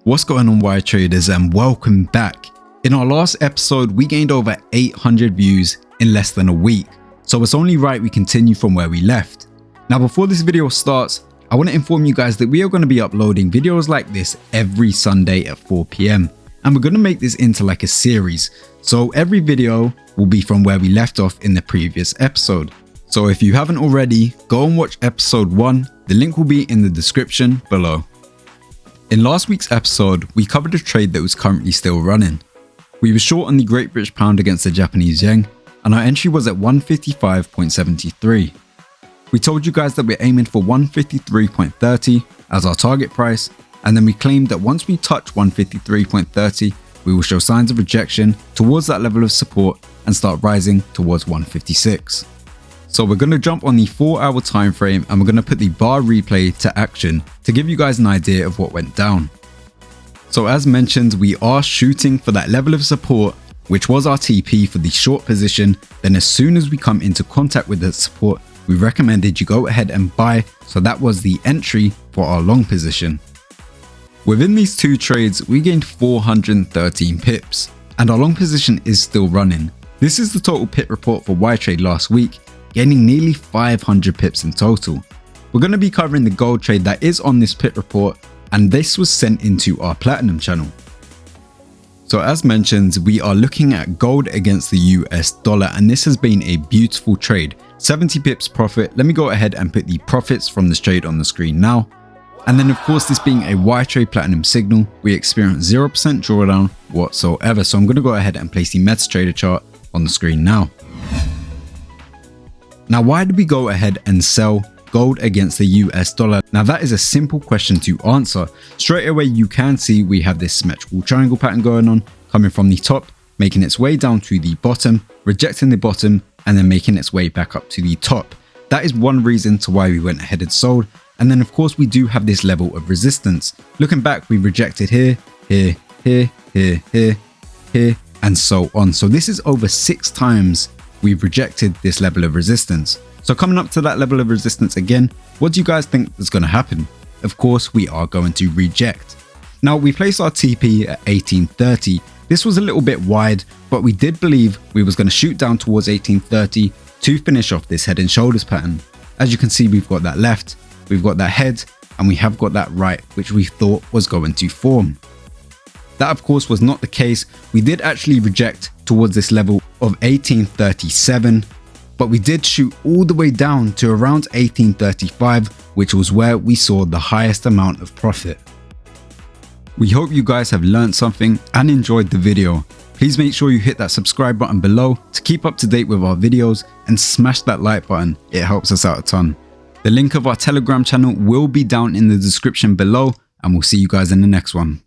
What's going on, wire traders, and welcome back. In our last episode, we gained over 800 views in less than a week, so it's only right we continue from where we left. Now, before this video starts, I want to inform you guys that we are going to be uploading videos like this every Sunday at 4 PM, and we're going to make this into like a series. So every video will be from where we left off in the previous episode. So if you haven't already, go and watch episode 1. The link will be in the description below. In last week's episode, we covered a trade that was currently still running. We were short on the Great British Pound against the Japanese Yen, and our entry was at 155.73. We told you guys that we're aiming for 153.30 as our target price, and then we claimed that once we touch 153.30, we will show signs of rejection towards that level of support and start rising towards 156. So we're going to jump on the 4-hour time frame and we're going to put the bar replay to action to give you guys an idea of what went down. So as mentioned, we are shooting for that level of support, which was our TP for the short position. Then as soon as we come into contact with the support, we recommended you go ahead and buy. So that was the entry for our long position. Within these two trades, we gained 413 pips and our long position is still running. This is the total pip report for Y-Trade last week, gaining nearly 500 pips in total. We're going to be covering the gold trade that is on this pip report, and this was sent into our platinum channel. So as mentioned, we are looking at gold against the US dollar, and this has been a beautiful trade. 70 pips profit. Let me go ahead and put the profits from this trade on the screen now. And then of course, this being a Y-Trade platinum signal, we experienced 0% drawdown whatsoever. So I'm going to go ahead and place the MetaTrader chart on the screen now. Now, why did we go ahead and sell gold against the US dollar? Now, that is a simple question to answer. Straight away, you can see we have this symmetrical triangle pattern going on, coming from the top, making its way down to the bottom, rejecting the bottom, and then making its way back up to the top. That is one reason to why we went ahead and sold. And then, of course, we do have this level of resistance. Looking back, we rejected here, here, here, here, here, here, and so on. So this is over 6 times we've rejected this level of resistance. So coming up to that level of resistance again, what do you guys think is going to happen? Of course, we are going to reject. Now, we placed our TP at 1830. This was a little bit wide, but we did believe we was going to shoot down towards 1830 to finish off this head and shoulders pattern. As you can see, we've got that left, we've got that head, and we have got that right, which we thought was going to form. That of course was not the case. We did actually reject towards this level of 1837, but we did shoot all the way down to around 1835, which was where we saw the highest amount of profit. We hope you guys have learned something and enjoyed the video. Please make sure you hit that subscribe button below to keep up to date with our videos, and smash that like button. It helps us out a ton. The link of our Telegram channel will be down in the description below, and we'll see you guys in the next one.